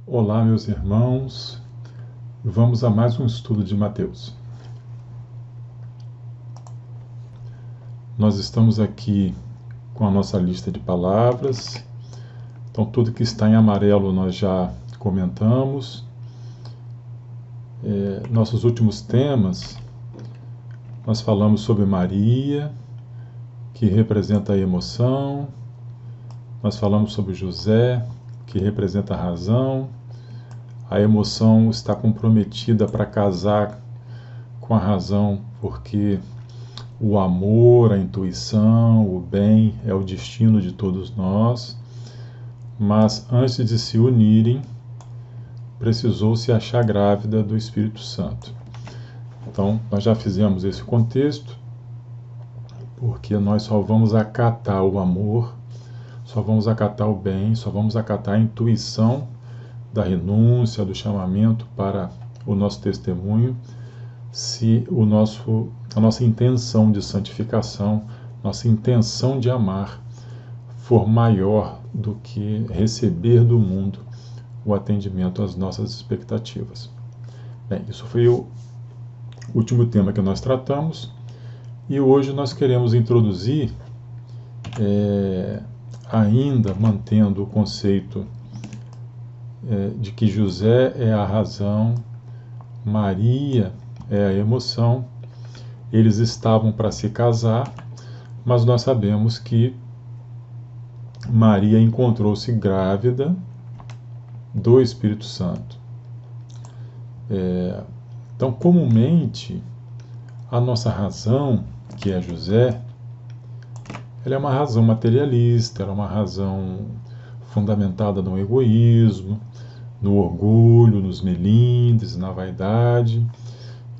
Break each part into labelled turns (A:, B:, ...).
A: Olá, meus irmãos, vamos a mais um estudo de Mateus. Nós estamos aqui com a nossa lista de palavras, então tudo que está em amarelo nós já comentamos. Nossos últimos temas, nós falamos sobre Maria, que representa a emoção, nós falamos sobre José, que representa a razão. A emoção está comprometida para casar com a razão, porque o amor, a intuição, o bem é o destino de todos nós, mas antes de se unirem, precisou se achar grávida do Espírito Santo. Então, nós já fizemos esse contexto, porque nós só vamos acatar o amor, só vamos acatar o bem, só vamos acatar a intuição da renúncia, do chamamento para o nosso testemunho, se a nossa intenção de santificação, nossa intenção de amar for maior do que receber do mundo o atendimento às nossas expectativas. Bem, isso foi o último tema que nós tratamos e hoje nós queremos introduzir, ainda mantendo o conceito de que José é a razão, Maria é a emoção. Eles estavam para se casar, mas nós sabemos que Maria encontrou-se grávida do Espírito Santo. Então, comumente, a nossa razão, que é José, ela é uma razão materialista, ela é uma razão fundamentada no egoísmo, no orgulho, nos melindres, na vaidade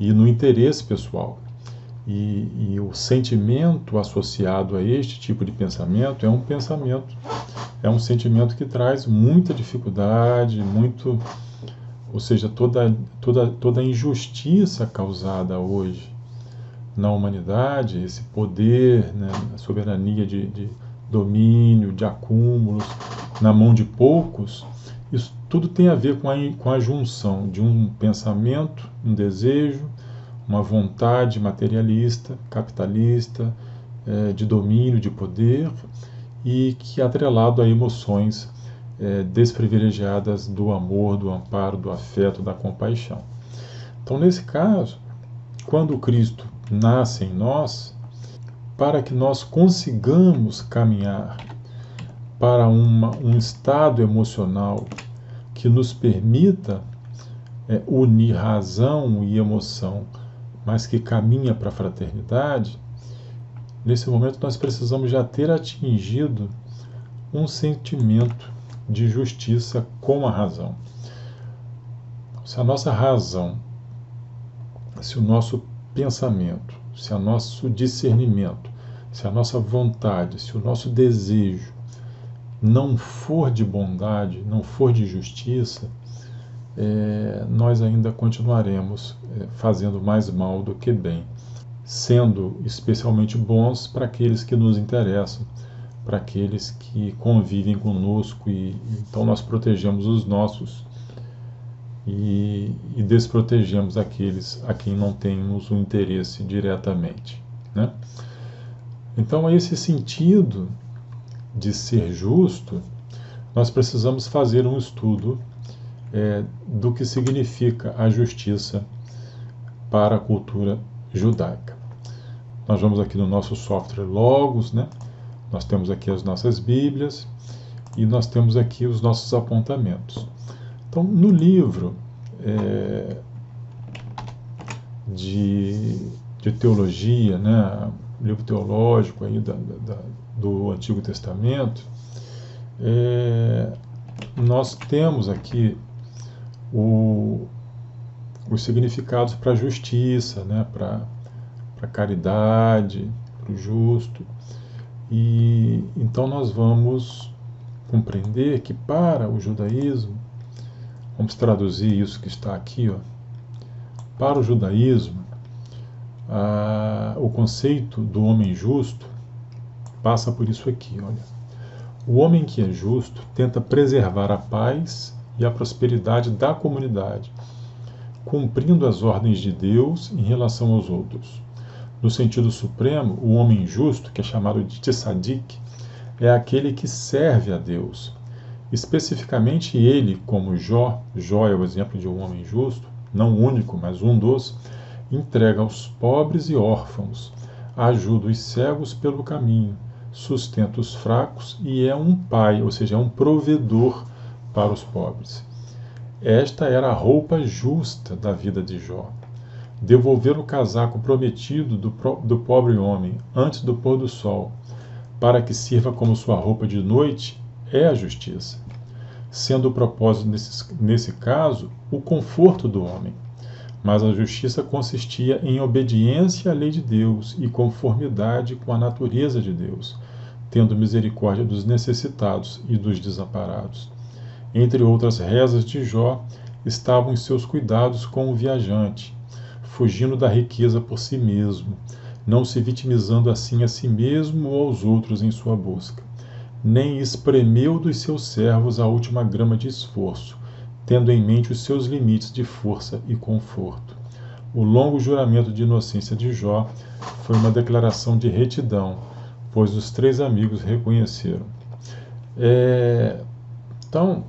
A: e no interesse pessoal. E o sentimento associado a este tipo de pensamento é um sentimento que traz muita dificuldade, ou seja, toda a injustiça causada hoje na humanidade, esse poder, né, a soberania de domínio, de acúmulos na mão de poucos, isso tudo tem a ver com a junção de um pensamento, um desejo, uma vontade materialista, capitalista, de domínio, de poder, e que é atrelado a emoções desprivilegiadas do amor, do amparo, do afeto, da compaixão. Então, nesse caso, quando Cristo nasce em nós, para que nós consigamos caminhar para um estado emocional que nos permita unir razão e emoção, mas que caminha para a fraternidade, nesse momento nós precisamos já ter atingido um sentimento de justiça com a razão. Se a nossa razão, se o nosso pensamento, se o nosso discernimento, se a nossa vontade, se o nosso desejo não for de bondade, não for de justiça, nós ainda continuaremos fazendo mais mal do que bem, sendo especialmente bons para aqueles que nos interessam, para aqueles que convivem conosco, e então nós protegemos os nossos e desprotegemos aqueles a quem não temos um interesse diretamente, né? Então, a esse sentido de ser justo, nós precisamos fazer um estudo do que significa a justiça para a cultura judaica. Nós vamos aqui no nosso software Logos, né? Nós temos aqui as nossas Bíblias e nós temos aqui os nossos apontamentos. Então, no livro de teologia, né? Livro teológico aí do Antigo Testamento, nós temos aqui os significados para a justiça, né? Para a caridade, para o justo. E então nós vamos compreender que para o judaísmo, vamos traduzir isso que está aqui, ó, para o judaísmo, o conceito do homem justo passa por isso aqui, olha. O homem que é justo tenta preservar a paz e a prosperidade da comunidade, cumprindo as ordens de Deus em relação aos outros. No sentido supremo, o homem justo, que é chamado de tzadik, é aquele que serve a Deus. Especificamente ele, como Jó é o exemplo de um homem justo, não o único, mas um dos, entrega aos pobres e órfãos, ajuda os cegos pelo caminho, sustenta os fracos e é um pai, ou seja, é um provedor para os pobres. Esta era a roupa justa da vida de Jó. Devolver o casaco prometido do pobre homem antes do pôr do sol, para que sirva como sua roupa de noite, é a justiça, sendo o propósito nesse caso o conforto do homem. Mas a justiça consistia em obediência à lei de Deus e conformidade com a natureza de Deus, tendo misericórdia dos necessitados e dos desamparados. Entre outras rezas de Jó estavam os seus cuidados com o viajante, fugindo da riqueza por si mesmo, não se vitimizando assim a si mesmo ou aos outros em sua busca, nem espremeu dos seus servos a última grama de esforço, tendo em mente os seus limites de força e conforto. O longo juramento de inocência de Jó foi uma declaração de retidão, pois os 3 amigos reconheceram. Então,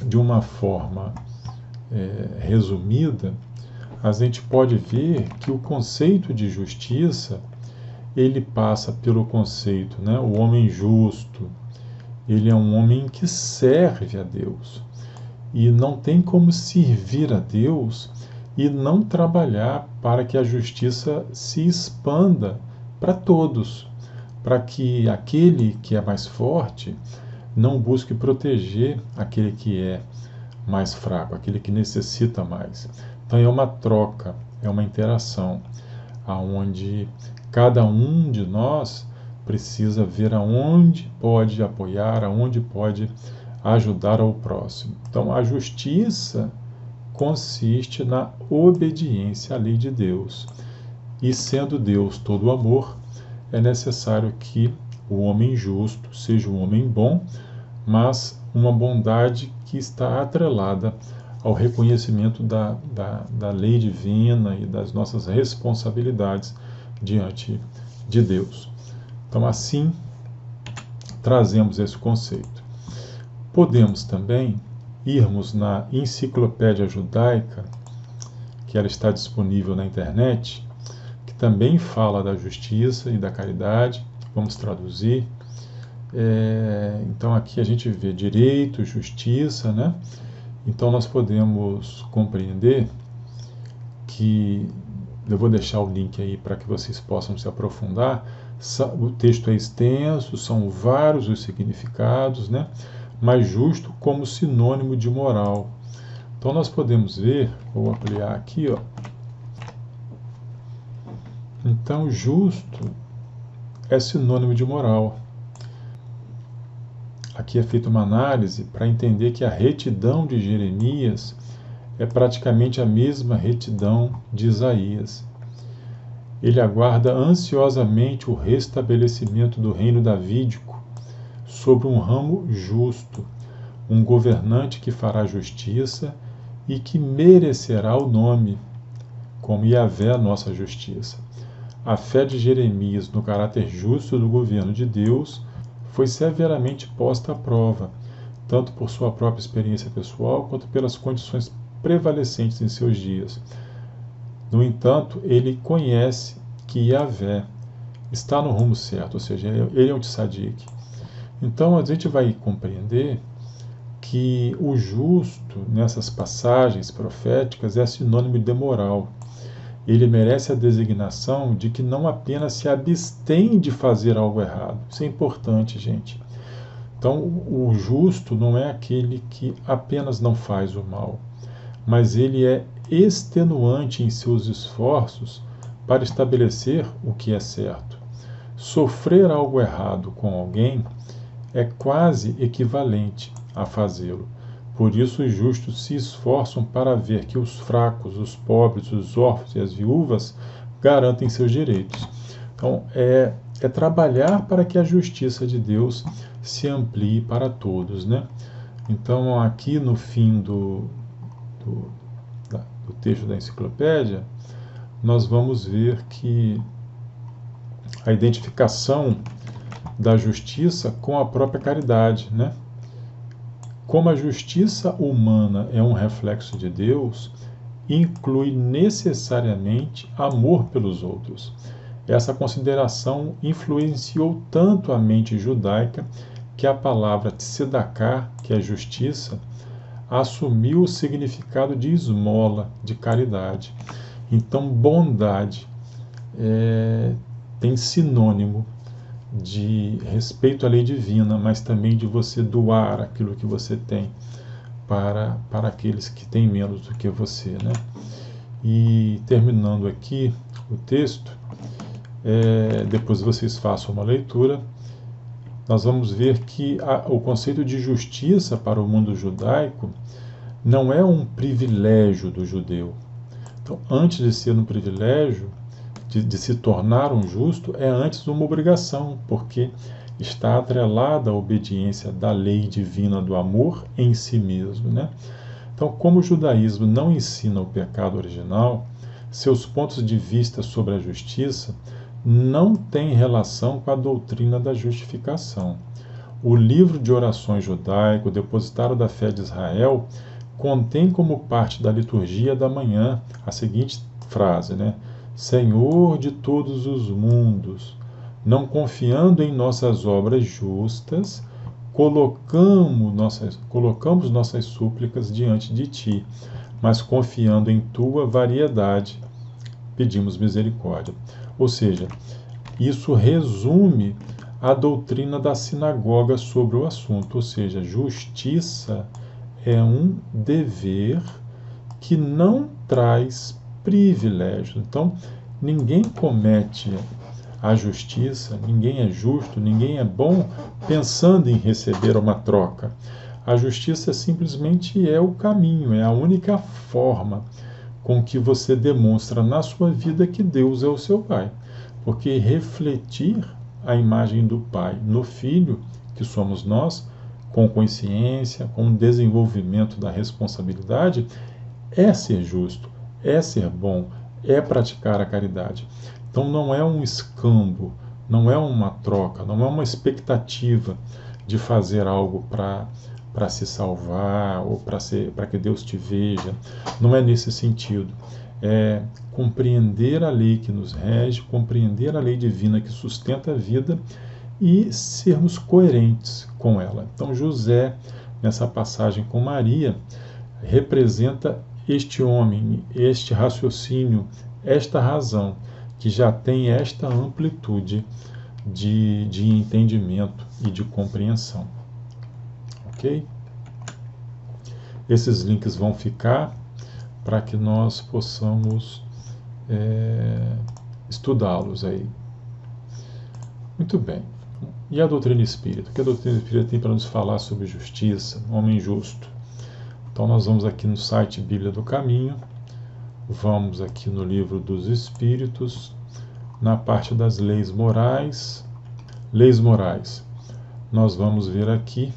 A: de uma forma resumida, a gente pode ver que o conceito de justiça ele passa pelo conceito, né? O homem justo, ele é um homem que serve a Deus. E não tem como servir a Deus e não trabalhar para que a justiça se expanda para todos, para que aquele que é mais forte não busque proteger aquele que é mais fraco, aquele que necessita mais. Então é uma troca, é uma interação, onde cada um de nós precisa ver aonde pode apoiar, aonde pode ajudar ao próximo. Então a justiça consiste na obediência à lei de Deus. E sendo Deus todo amor, é necessário que o homem justo seja um homem bom, mas uma bondade que está atrelada ao reconhecimento da lei divina e das nossas responsabilidades diante de Deus. Então, assim, trazemos esse conceito. Podemos também irmos na Enciclopédia Judaica, que ela está disponível na internet, que também fala da justiça e da caridade. Vamos traduzir. Então aqui a gente vê direito, justiça, né? Então nós podemos compreender que, eu vou deixar o link aí para que vocês possam se aprofundar. O texto é extenso, são vários os significados, né? Mas justo como sinônimo de moral. Então nós podemos ver, vou ampliar aqui, ó. Então justo é sinônimo de moral. Aqui é feita uma análise para entender que a retidão de Jeremias é praticamente a mesma retidão de Isaías. Ele aguarda ansiosamente o restabelecimento do reino davídico sobre um ramo justo, um governante que fará justiça e que merecerá o nome, como Yahvé, nossa justiça. A fé de Jeremias no caráter justo do governo de Deus foi severamente posta à prova, tanto por sua própria experiência pessoal quanto pelas condições prevalecentes em seus dias. No entanto, ele conhece que Yahvé está no rumo certo, ou seja, ele é um tzadik. Então a gente vai compreender que o justo, nessas passagens proféticas, é sinônimo de moral. Ele merece a designação de que não apenas se abstém de fazer algo errado. Isso é importante, gente. Então, o justo não é aquele que apenas não faz o mal, mas ele é extenuante em seus esforços para estabelecer o que é certo. Sofrer algo errado com alguém é quase equivalente a fazê-lo. Por isso os justos se esforçam para ver que os fracos, os pobres, os órfãos e as viúvas garantem seus direitos. Então, é trabalhar para que a justiça de Deus se amplie para todos, né? Então, aqui no fim do texto da enciclopédia, nós vamos ver que a identificação da justiça com a própria caridade, né? Como a justiça humana é um reflexo de Deus, inclui necessariamente amor pelos outros. Essa consideração influenciou tanto a mente judaica que a palavra tzedakah, que é justiça, assumiu o significado de esmola, de caridade. Então, bondade tem sinônimo de respeito à lei divina, mas também de você doar aquilo que você tem para aqueles que têm menos do que você, né? E terminando aqui o texto, depois vocês façam uma leitura, nós vamos ver que o conceito de justiça para o mundo judaico não é um privilégio do judeu. Então, antes de ser um privilégio, de se tornar um justo, é antes uma obrigação, porque está atrelada à obediência da lei divina do amor em si mesmo, né? Então, como o judaísmo não ensina o pecado original, seus pontos de vista sobre a justiça não têm relação com a doutrina da justificação. O livro de orações judaico, depositário da fé de Israel, contém como parte da liturgia da manhã a seguinte frase, né? Senhor de todos os mundos, não confiando em nossas obras justas, colocamos nossas súplicas diante de Ti, mas confiando em Tua variedade, pedimos misericórdia. Ou seja, isso resume a doutrina da sinagoga sobre o assunto, ou seja, justiça é um dever que não traz privilégio. Então, ninguém comete a justiça, ninguém é justo, ninguém é bom pensando em receber uma troca. A justiça simplesmente é o caminho, é a única forma com que você demonstra na sua vida que Deus é o seu Pai. Porque refletir a imagem do Pai no Filho, que somos nós, com consciência, com desenvolvimento da responsabilidade, é ser justo, é ser bom, é praticar a caridade. Então não é um escambo, não é uma troca, não é uma expectativa de fazer algo para se salvar ou para que Deus te veja. Não é nesse sentido. É compreender a lei que nos rege, compreender a lei divina que sustenta a vida e sermos coerentes com ela. Então José, nessa passagem com Maria, representa este homem, este raciocínio, esta razão, que já tem esta amplitude de entendimento e de compreensão. Ok? Esses links vão ficar para que nós possamos estudá-los aí. Muito bem. E a doutrina espírita? O que a doutrina espírita tem para nos falar sobre justiça, homem justo? Então nós vamos aqui no site Bíblia do Caminho, vamos aqui no livro dos Espíritos, na parte das leis morais. Leis morais. Nós vamos ver aqui,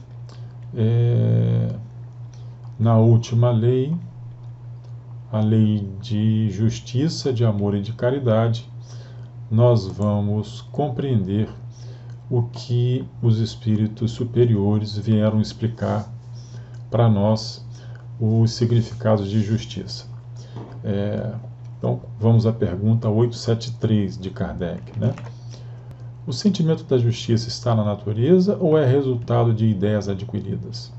A: na última lei, a lei de justiça, de amor e de caridade, nós vamos compreender o que os espíritos superiores vieram explicar para nós, os significados de justiça. Então, vamos à pergunta 873 de Kardec, né? O sentimento da justiça está na natureza ou é resultado de ideias adquiridas?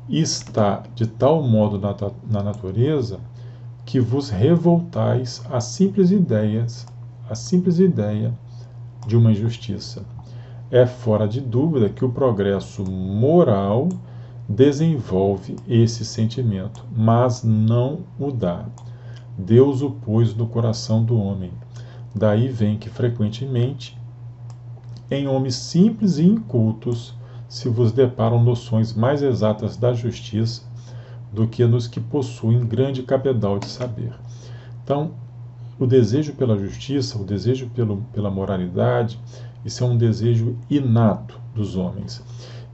A: Está de tal modo na natureza que vos revoltais às simples ideia de uma injustiça. É fora de dúvida que o progresso moral desenvolve esse sentimento, mas não o dá. Deus o pôs no coração do homem. Daí vem que frequentemente, em homens simples e incultos, se vos deparam noções mais exatas da justiça do que nos que possuem grande cabedal de saber. Então, o desejo pela justiça, o desejo pela moralidade, isso é um desejo inato dos homens.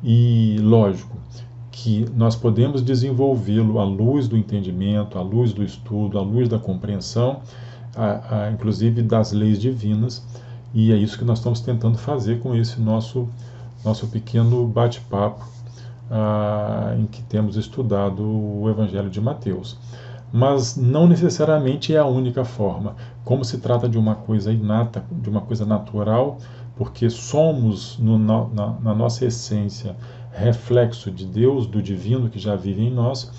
A: E, lógico, que nós podemos desenvolvê-lo à luz do entendimento, à luz do estudo, à luz da compreensão, inclusive das leis divinas, e é isso que nós estamos tentando fazer com esse nosso pequeno bate-papo em que temos estudado o Evangelho de Mateus. Mas não necessariamente é a única forma. Como se trata de uma coisa inata, de uma coisa natural, porque somos, na nossa essência, reflexo de Deus, do divino que já vive em nós,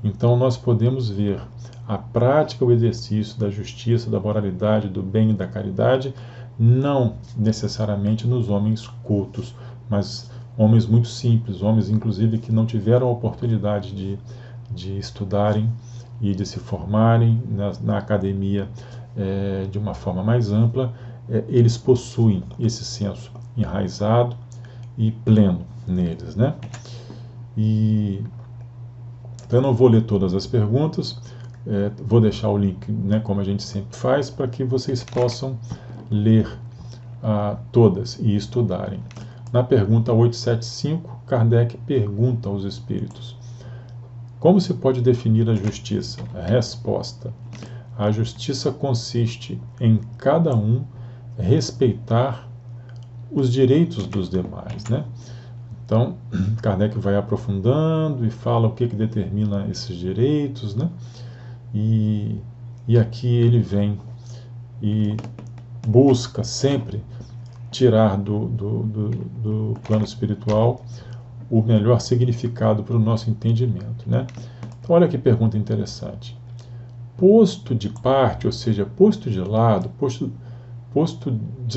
A: então nós podemos ver a prática, o exercício da justiça, da moralidade, do bem e da caridade, não necessariamente nos homens cultos, mas homens muito simples, homens inclusive que não tiveram a oportunidade de estudarem e de se formarem na academia de uma forma mais ampla, eles possuem esse senso enraizado e pleno neles, né? E então eu não vou ler todas as perguntas, vou deixar o link, né, como a gente sempre faz, para que vocês possam ler todas e estudarem. Na pergunta 875, Kardec pergunta aos espíritos: como se pode definir a justiça? Resposta: a justiça consiste em cada um respeitar os direitos dos demais, né? Então, Kardec vai aprofundando e fala o que determina esses direitos, né? E aqui ele vem e busca sempre tirar do plano espiritual o melhor significado para o nosso entendimento, né? Então, olha que pergunta interessante. Posto de parte, ou seja, posto de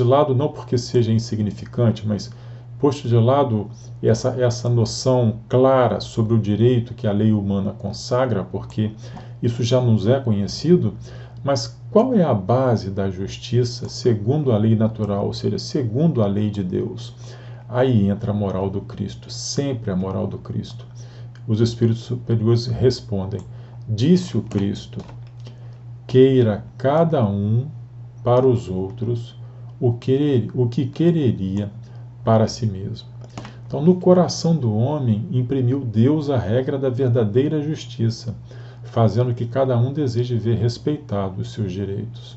A: lado não porque seja insignificante, mas posto de lado essa noção clara sobre o direito que a lei humana consagra, porque isso já nos é conhecido, mas qual é a base da justiça segundo a lei natural, ou seja, segundo a lei de Deus? Aí entra a moral do Cristo, sempre a moral do Cristo. Os espíritos superiores respondem: disse o Cristo, queira cada um para os outros o que quereria para si mesmo. Então, no coração do homem imprimiu Deus a regra da verdadeira justiça, fazendo que cada um deseje ver respeitados os seus direitos.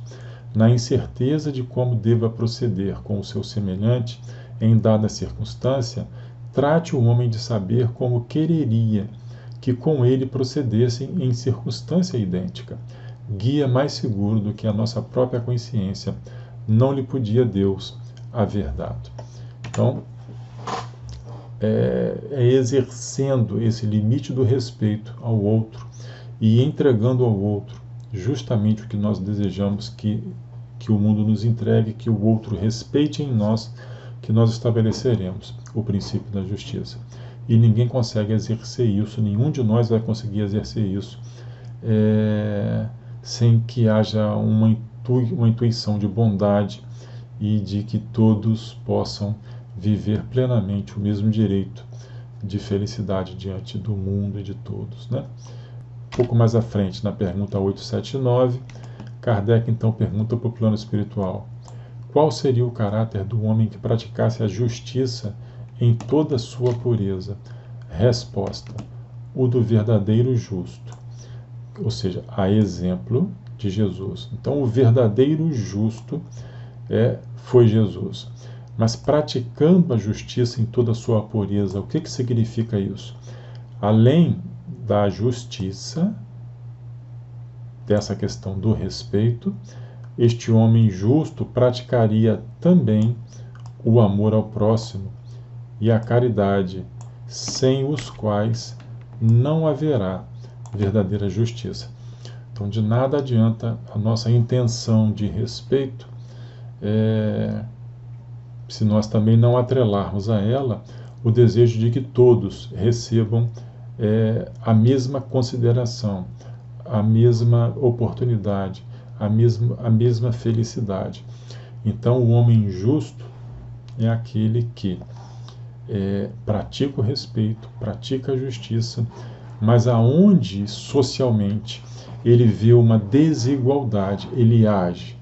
A: Na incerteza de como deva proceder com o seu semelhante em dada circunstância, trate o homem de saber como quereria que com ele procedessem em circunstância idêntica. Guia mais seguro do que a nossa própria consciência não lhe podia Deus haver dado. Então, é exercendo esse limite do respeito ao outro e entregando ao outro justamente o que nós desejamos que o mundo nos entregue, que o outro respeite em nós, que nós estabeleceremos o princípio da justiça. E ninguém consegue exercer isso, nenhum de nós vai conseguir exercer isso sem que haja uma intuição de bondade e de que todos possam viver plenamente o mesmo direito de felicidade diante do mundo e de todos, né? Um pouco mais à frente, na pergunta 879, Kardec então pergunta para o plano espiritual: qual seria o caráter do homem que praticasse a justiça em toda a sua pureza? Resposta: o do verdadeiro justo, ou seja, a exemplo de Jesus. Então, o verdadeiro justo foi Jesus. Mas praticando a justiça em toda a sua pureza, o que significa isso? Além da justiça, dessa questão do respeito, este homem justo praticaria também o amor ao próximo e a caridade, sem os quais não haverá verdadeira justiça. Então, de nada adianta a nossa intenção de respeito se nós também não atrelarmos a ela o desejo de que todos recebam a mesma consideração, a mesma oportunidade, a mesma felicidade. Então, o homem justo é aquele que pratica o respeito, pratica a justiça, mas aonde socialmente ele vê uma desigualdade, ele age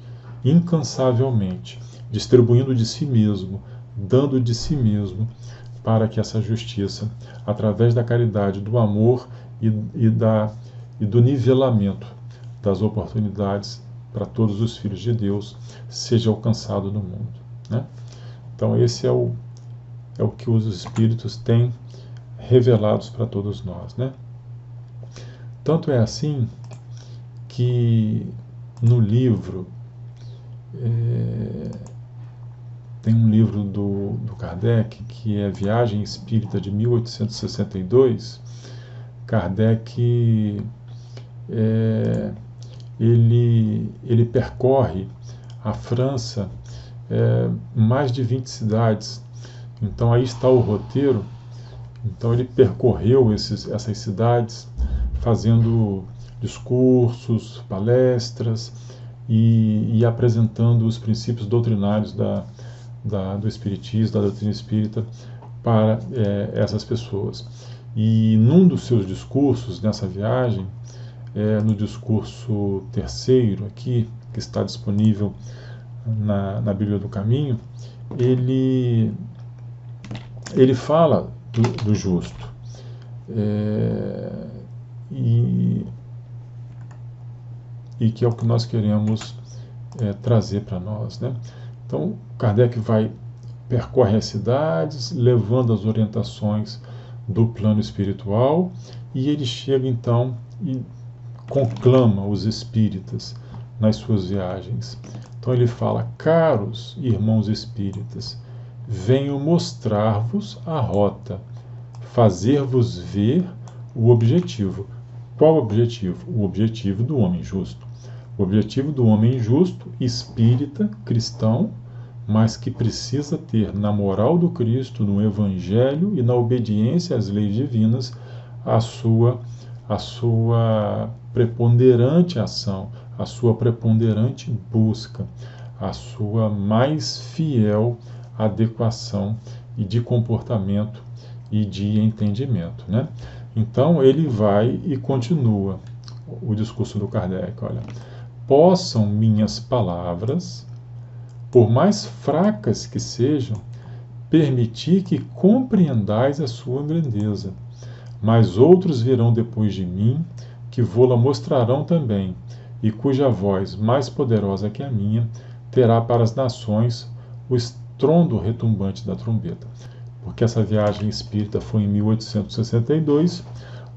A: incansavelmente, distribuindo de si mesmo, dando de si mesmo, para que essa justiça, através da caridade, do amor e do nivelamento das oportunidades para todos os filhos de Deus, seja alcançado no mundo, né? Então esse é o que os Espíritos têm revelados para todos nós, né? Tanto é assim que no livro, tem um livro do Kardec, que é Viagem Espírita de 1862, Kardec ele percorre a França, mais de 20 cidades. Então aí está o roteiro. Então ele percorreu essas cidades, fazendo discursos, palestras e apresentando os princípios doutrinários do Espiritismo, da doutrina espírita, para essas pessoas. E num dos seus discursos nessa viagem, no discurso terceiro aqui, que está disponível na Bíblia do Caminho, ele fala do justo. E que é o que nós queremos trazer para nós, né? Então, Kardec percorre as cidades, levando as orientações do plano espiritual, e ele chega então e conclama os espíritas nas suas viagens. Então ele fala: caros irmãos espíritas, venho mostrar-vos a rota, fazer-vos ver o objetivo. Qual o objetivo? O objetivo do homem justo. O objetivo do homem justo, espírita, cristão, mas que precisa ter na moral do Cristo, no Evangelho e na obediência às leis divinas, a sua preponderante ação, a sua preponderante busca, a sua mais fiel adequação e de comportamento e de entendimento, né? Então ele vai e continua o discurso do Kardec. Olha: possam minhas palavras, por mais fracas que sejam, permitir que compreendais a sua grandeza, mas outros virão depois de mim, que vô-la mostrarão também, e cuja voz, mais poderosa que a minha, terá para as nações o estrondo retumbante da trombeta. Porque essa viagem espírita foi em 1862,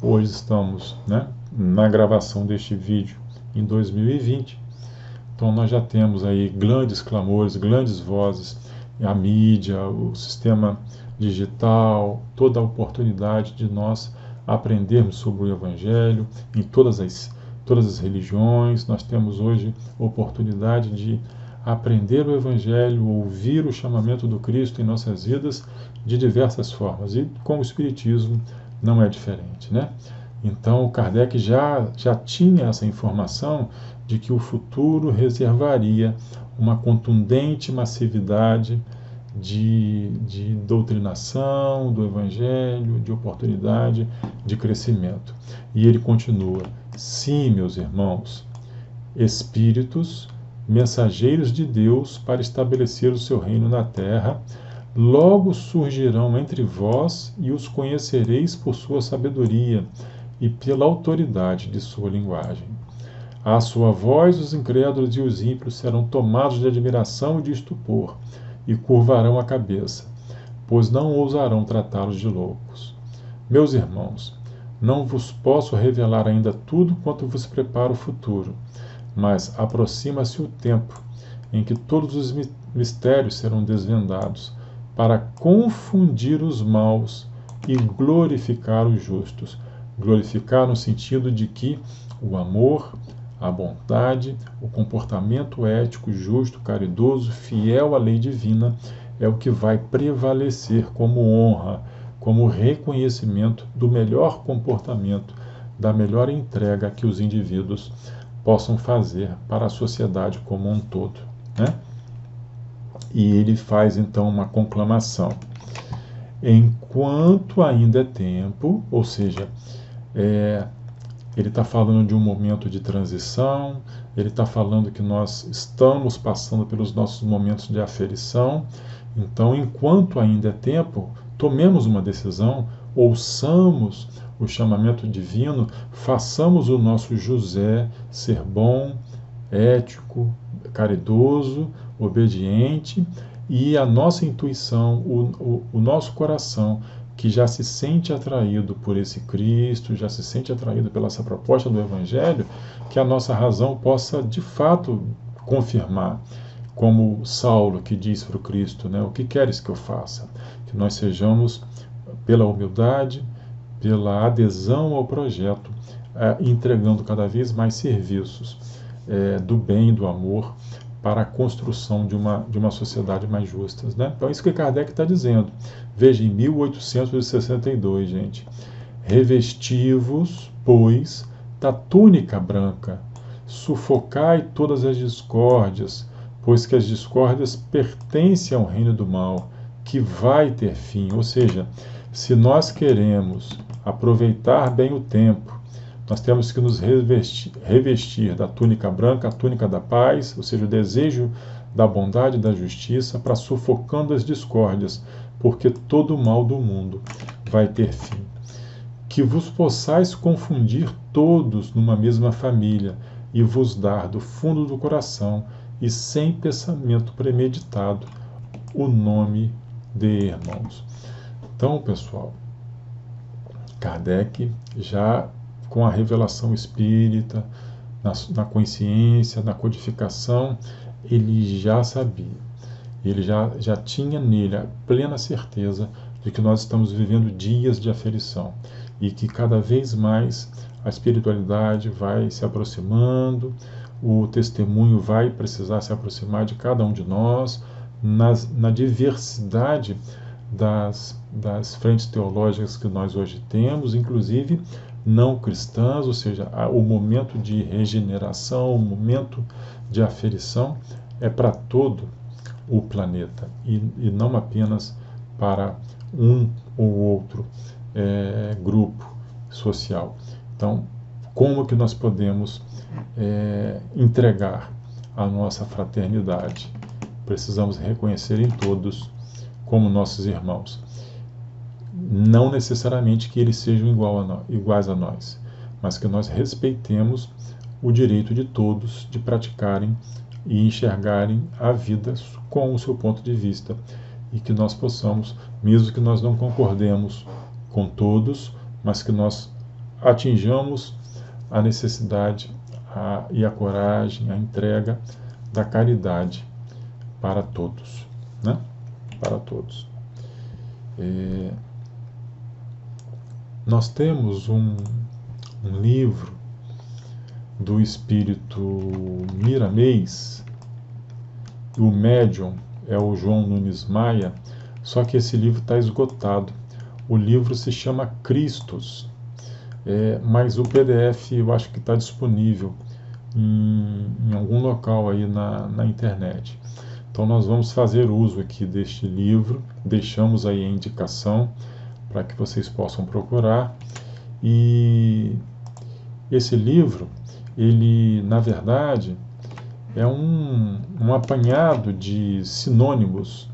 A: hoje estamos, né, na gravação deste vídeo em 2020, então nós já temos aí grandes clamores, grandes vozes, a mídia, o sistema digital, toda a oportunidade de nós aprendermos sobre o Evangelho em todas as religiões. Nós temos hoje oportunidade de aprender o Evangelho, ouvir o chamamento do Cristo em nossas vidas de diversas formas. E com o Espiritismo não é diferente, né? Então, Kardec já tinha essa informação de que o futuro reservaria uma contundente massividade de doutrinação do Evangelho, de oportunidade, de crescimento. E ele continua: sim, meus irmãos, espíritos, mensageiros de Deus para estabelecer o seu reino na terra, logo surgirão entre vós e os conhecereis por sua sabedoria e pela autoridade de sua linguagem. À sua voz, os incrédulos e os ímpios serão tomados de admiração e de estupor, e curvarão a cabeça, pois não ousarão tratá-los de loucos. Meus irmãos, não vos posso revelar ainda tudo quanto vos prepara o futuro, mas aproxima-se o tempo em que todos os mistérios serão desvendados, para confundir os maus e glorificar os justos. Glorificar no sentido de que o amor, a bondade, o comportamento ético, justo, caridoso, fiel à lei divina é o que vai prevalecer como honra, como reconhecimento do melhor comportamento, da melhor entrega que os indivíduos possam fazer para a sociedade como um todo, né? E ele faz então uma conclamação: enquanto ainda é tempo, ou seja, ele está falando de um momento de transição, ele está falando que nós estamos passando pelos nossos momentos de aferição. Então, enquanto ainda é tempo, tomemos uma decisão, ouçamos o chamamento divino, façamos o nosso José ser bom, ético, caridoso, obediente, e a nossa intuição, o nosso coração, que já se sente atraído por esse Cristo, já se sente atraído pela essa proposta do Evangelho, que a nossa razão possa de fato confirmar, como Saulo que diz para o Cristo, né, o que queres que eu faça? Que nós sejamos, pela humildade, pela adesão ao projeto, entregando cada vez mais serviços do bem e do amor para a construção de uma sociedade mais justa. Né? Então é isso que Kardec está dizendo. Veja, em 1862, gente. Revesti-vos, pois, da túnica branca, sufocai todas as discórdias, pois que as discórdias pertencem ao reino do mal, que vai ter fim. Ou seja, se nós queremos aproveitar bem o tempo, nós temos que nos revestir da túnica branca, a túnica da paz, ou seja, o desejo da bondade e da justiça, para sufocando as discórdias, porque todo o mal do mundo vai ter fim. Que vos possais confundir todos numa mesma família e vos dar do fundo do coração e sem pensamento premeditado o nome de irmãos. Então, pessoal, Kardec já com a revelação espírita, na consciência, na codificação, ele já sabia, ele já tinha nele a plena certeza de que nós estamos vivendo dias de aferição e que cada vez mais a espiritualidade vai se aproximando, o testemunho vai precisar se aproximar de cada um de nós, na diversidade das frentes teológicas que nós hoje temos, inclusive não cristãs, ou seja, o momento de regeneração, o momento de aferição é para todo o planeta e não apenas para um ou outro grupo social. Então, como que nós podemos entregar a nossa fraternidade? Precisamos reconhecer em todos como nossos irmãos. Não necessariamente que eles sejam iguais a nós, mas que nós respeitemos o direito de todos de praticarem e enxergarem a vida com o seu ponto de vista, e que nós possamos, mesmo que nós não concordemos com todos, mas que nós atinjamos a necessidade e a coragem, a entrega da caridade para todos, né? Para todos. Nós temos um livro do espírito Miramês, o médium é o João Nunes Maia, só que esse livro está esgotado. O livro se chama Cristos, mas o PDF eu acho que está disponível em algum local aí na internet. Então nós vamos fazer uso aqui deste livro, deixamos aí a indicação para que vocês possam procurar. E esse livro, ele na verdade é um apanhado de sinônimos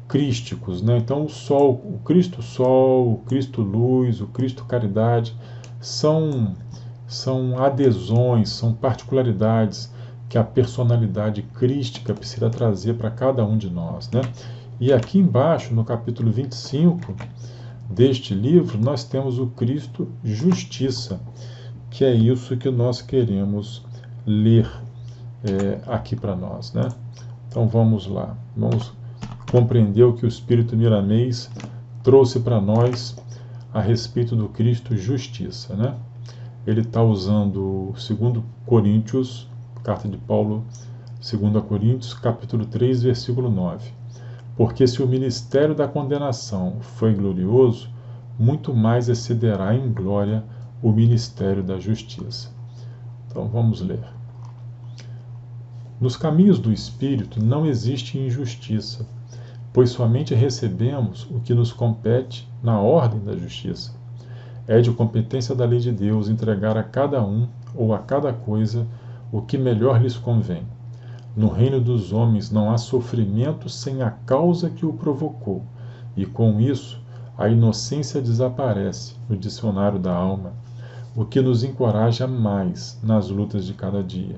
A: crísticos, né? Então o Cristo Sol, o Cristo Luz, o Cristo Caridade são adesões, são particularidades que a personalidade crística precisa trazer para cada um de nós, né? E aqui embaixo, no capítulo 25 deste livro, nós temos o Cristo Justiça, que é isso que nós queremos ler aqui para nós, né? Então vamos lá, vamos compreender o que o Espírito Miramês trouxe para nós a respeito do Cristo Justiça, né? Ele está usando 2 Coríntios, carta de Paulo, 2 Coríntios, capítulo 3, versículo 9. Porque se o ministério da condenação foi glorioso, muito mais excederá em glória o ministério da justiça. Então vamos ler. Nos caminhos do Espírito não existe injustiça, pois somente recebemos o que nos compete na ordem da justiça. É de competência da lei de Deus entregar a cada um ou a cada coisa o que melhor lhes convém. No reino dos homens não há sofrimento sem a causa que o provocou, e com isso a inocência desaparece no dicionário da alma, o que nos encoraja mais nas lutas de cada dia.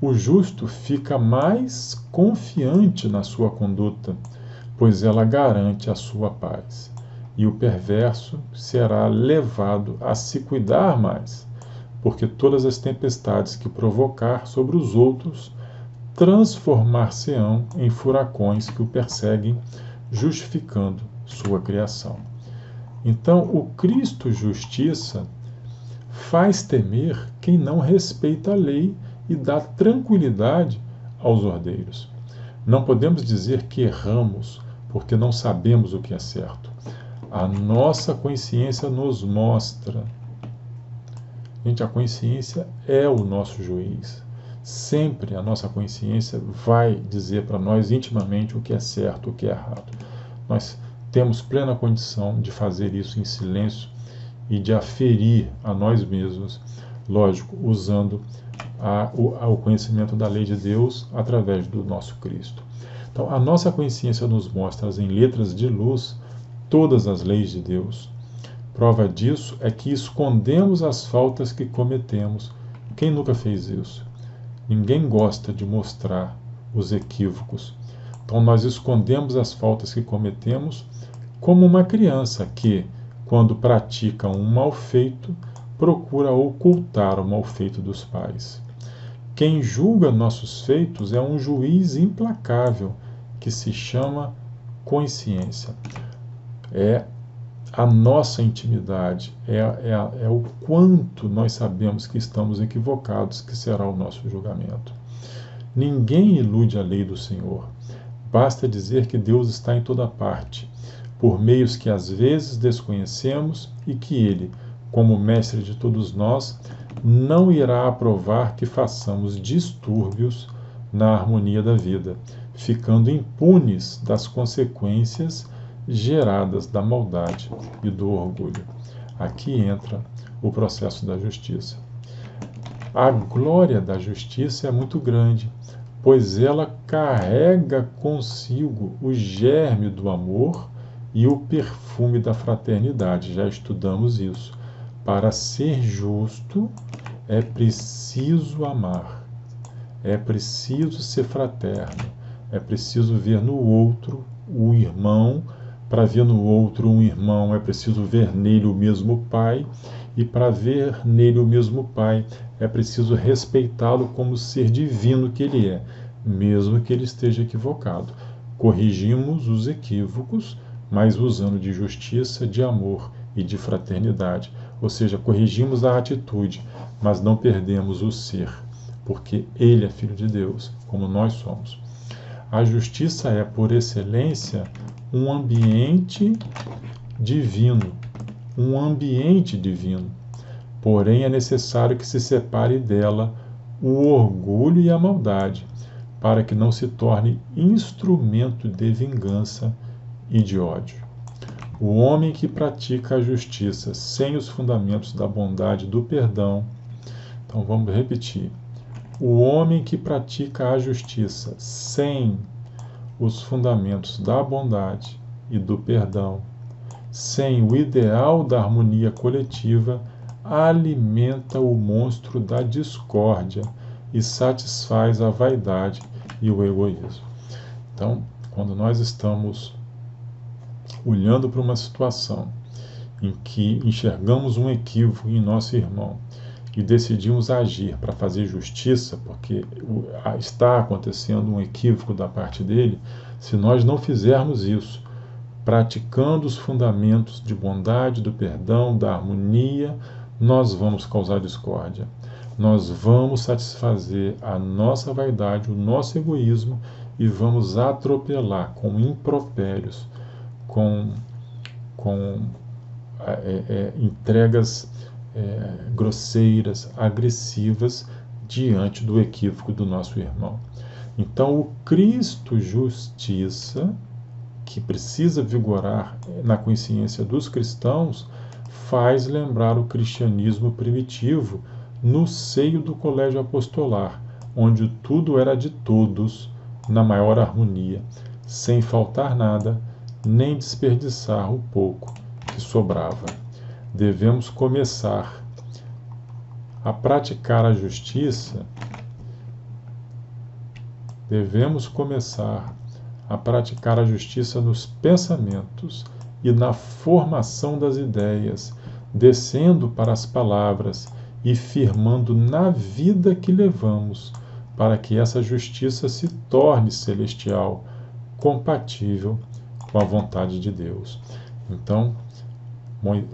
A: O justo fica mais confiante na sua conduta, pois ela garante a sua paz. E o perverso será levado a se cuidar mais, porque todas as tempestades que provocar sobre os outros transformar-se-ão em furacões que o perseguem, justificando sua criação. Então, o Cristo Justiça faz temer quem não respeita a lei e dá tranquilidade aos ordeiros. Não podemos dizer que erramos porque não sabemos o que é certo. A nossa consciência nos mostra. Gente, a consciência é o nosso juiz. Sempre a nossa consciência vai dizer para nós intimamente o que é certo, o que é errado. Nós temos plena condição de fazer isso em silêncio e de aferir a nós mesmos, lógico, usando o conhecimento da lei de Deus através do nosso Cristo. Então, a nossa consciência nos mostra em letras de luz todas as leis de Deus. Prova disso é que escondemos as faltas que cometemos. Quem nunca fez isso? Ninguém gosta de mostrar os equívocos. Então, nós escondemos as faltas que cometemos como uma criança que, quando pratica um mal feito, procura ocultar o mal feito dos pais. Quem julga nossos feitos é um juiz implacável que se chama consciência. É a nossa intimidade, é o quanto nós sabemos que estamos equivocados que será o nosso julgamento. Ninguém ilude a lei do Senhor. Basta dizer que Deus está em toda parte, por meios que às vezes desconhecemos e que Ele, como mestre de todos nós, não irá aprovar que façamos distúrbios na harmonia da vida, ficando impunes das consequências geradas da maldade e do orgulho. Aqui entra o processo da justiça. A glória da justiça é muito grande, pois ela carrega consigo o germe do amor e o perfume da fraternidade. Já estudamos isso. Para ser justo, é preciso amar, é preciso ser fraterno, é preciso ver no outro o irmão. Para ver no outro um irmão, é preciso ver nele o mesmo Pai, e para ver nele o mesmo Pai, é preciso respeitá-lo como ser divino que ele é, mesmo que ele esteja equivocado. Corrigimos os equívocos, mas usando de justiça, de amor e de fraternidade. Ou seja, corrigimos a atitude, mas não perdemos o ser, porque ele é Filho de Deus, como nós somos. A justiça é, por excelência, um ambiente divino, Porém, é necessário que se separe dela o orgulho e a maldade, para que não se torne instrumento de vingança e de ódio. O homem que pratica a justiça sem os fundamentos da bondade e do perdão. Então vamos repetir. O homem que pratica a justiça sem os fundamentos da bondade e do perdão, sem o ideal da harmonia coletiva, alimenta o monstro da discórdia e satisfaz a vaidade e o egoísmo. Então, quando nós estamos olhando para uma situação em que enxergamos um equívoco em nosso irmão e decidimos agir para fazer justiça, porque está acontecendo um equívoco da parte dele, se nós não fizermos isso, praticando os fundamentos de bondade, do perdão, da harmonia, nós vamos causar discórdia. Nós vamos satisfazer a nossa vaidade, o nosso egoísmo, e vamos atropelar com impropérios, com entregas grosseiras, agressivas, diante do equívoco do nosso irmão. Então, o Cristo Justiça, que precisa vigorar na consciência dos cristãos, faz lembrar o cristianismo primitivo no seio do colégio apostolar, onde tudo era de todos, na maior harmonia, sem faltar nada, nem desperdiçar o pouco que sobrava. Devemos começar a praticar a justiça. Devemos começar a praticar a justiça nos pensamentos e na formação das ideias, descendo para as palavras e firmando na vida que levamos, para que essa justiça se torne celestial, compatível com a vontade de Deus. Então,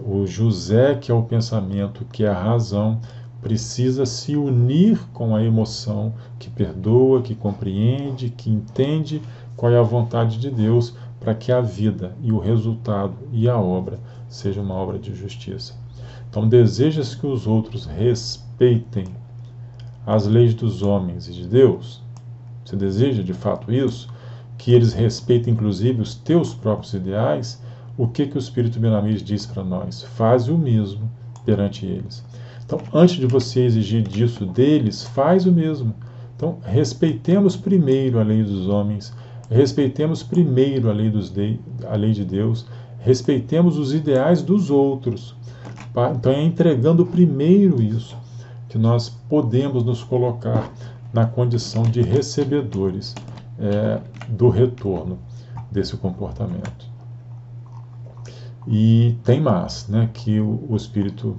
A: o José, que é o pensamento, que é a razão, precisa se unir com a emoção que perdoa, que compreende, que entende qual é a vontade de Deus, para que a vida e o resultado e a obra seja uma obra de justiça. Então, desejas que os outros respeitem as leis dos homens e de Deus? Você deseja de fato isso? Que eles respeitem inclusive os teus próprios ideais? O que o Espírito Miramês diz para nós? Faz o mesmo perante eles. Então, antes de você exigir disso deles, faz o mesmo. Então, respeitemos primeiro a lei dos homens, respeitemos primeiro a lei de Deus, respeitemos os ideais dos outros. Então, é entregando primeiro isso que nós podemos nos colocar na condição de recebedores do retorno desse comportamento. E tem mais, que o Espírito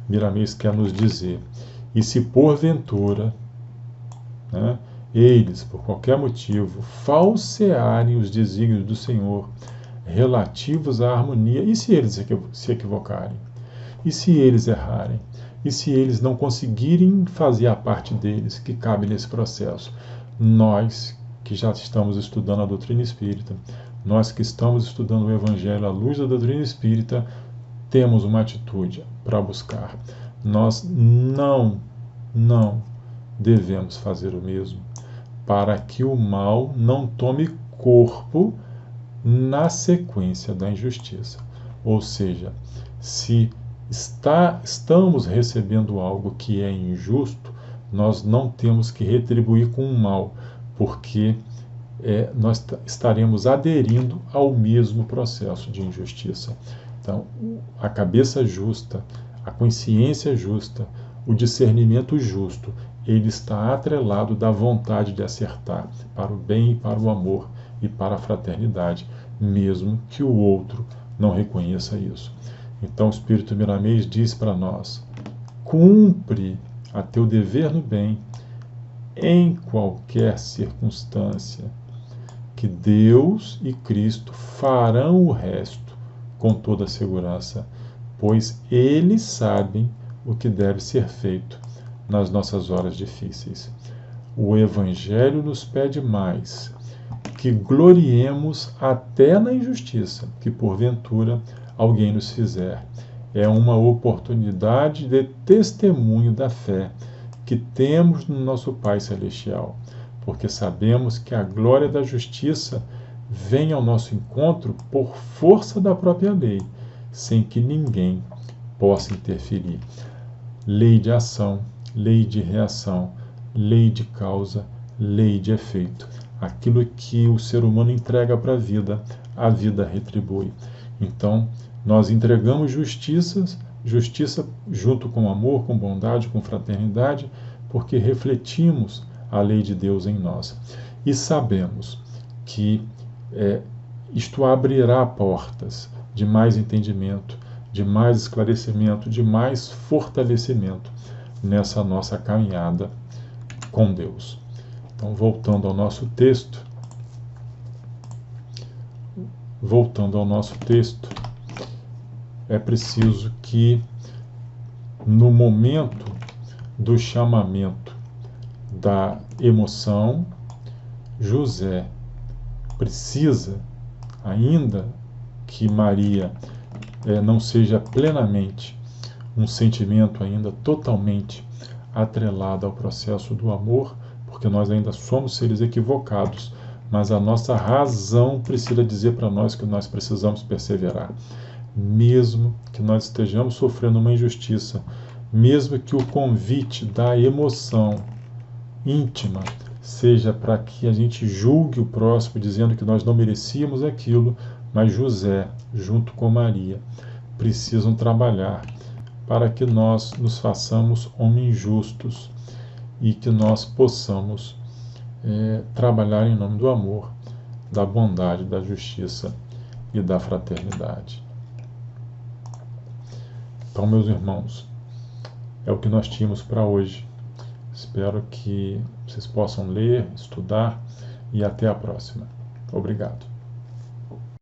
A: Miramês quer nos dizer. E se porventura eles, por qualquer motivo, falsearem os desígnios do Senhor relativos à harmonia, e se eles se equivocarem? E se eles errarem? E se eles não conseguirem fazer a parte deles que cabe nesse processo? Nós, que já estamos estudando a doutrina espírita, nós que estamos estudando o Evangelho à luz da doutrina espírita, temos uma atitude para buscar. Nós não devemos fazer o mesmo, para que o mal não tome corpo na sequência da injustiça. Ou seja, se estamos recebendo algo que é injusto, nós não temos que retribuir com o mal, porque nós estaremos aderindo ao mesmo processo de injustiça. Então, a cabeça justa, a consciência justa, o discernimento justo, ele está atrelado da vontade de acertar para o bem e para o amor e para a fraternidade, mesmo que o outro não reconheça isso. Então o Espírito Miramês diz para nós: cumpre a teu dever no bem em qualquer circunstância, que Deus e Cristo farão o resto com toda segurança, pois eles sabem o que deve ser feito nas nossas horas difíceis. O Evangelho nos pede mais, que gloriemos até na injustiça que porventura alguém nos fizer. É uma oportunidade de testemunho da fé que temos no nosso Pai Celestial, porque sabemos que a glória da justiça vem ao nosso encontro por força da própria lei, sem que ninguém possa interferir. Lei de ação, lei de reação, lei de causa, lei de efeito. Aquilo que o ser humano entrega para a vida retribui. Então, nós entregamos justiça junto com amor, com bondade, com fraternidade, porque refletimos a lei de Deus em nós. E sabemos que isto abrirá portas de mais entendimento, de mais esclarecimento, de mais fortalecimento nessa nossa caminhada com Deus. Então, voltando ao nosso texto, é preciso que, no momento do chamamento da emoção, José precisa, ainda que Maria não seja plenamente um sentimento ainda totalmente atrelado ao processo do amor, porque nós ainda somos seres equivocados, mas a nossa razão precisa dizer para nós que nós precisamos perseverar. Mesmo que nós estejamos sofrendo uma injustiça, mesmo que o convite da emoção íntima seja para que a gente julgue o próximo dizendo que nós não merecíamos aquilo, mas José, junto com Maria, precisam trabalhar para que nós nos façamos homens justos e que nós possamos trabalhar em nome do amor, da bondade, da justiça e da fraternidade. Então, meus irmãos, é o que nós tínhamos para hoje. Espero que vocês possam ler, estudar e até a próxima. Obrigado.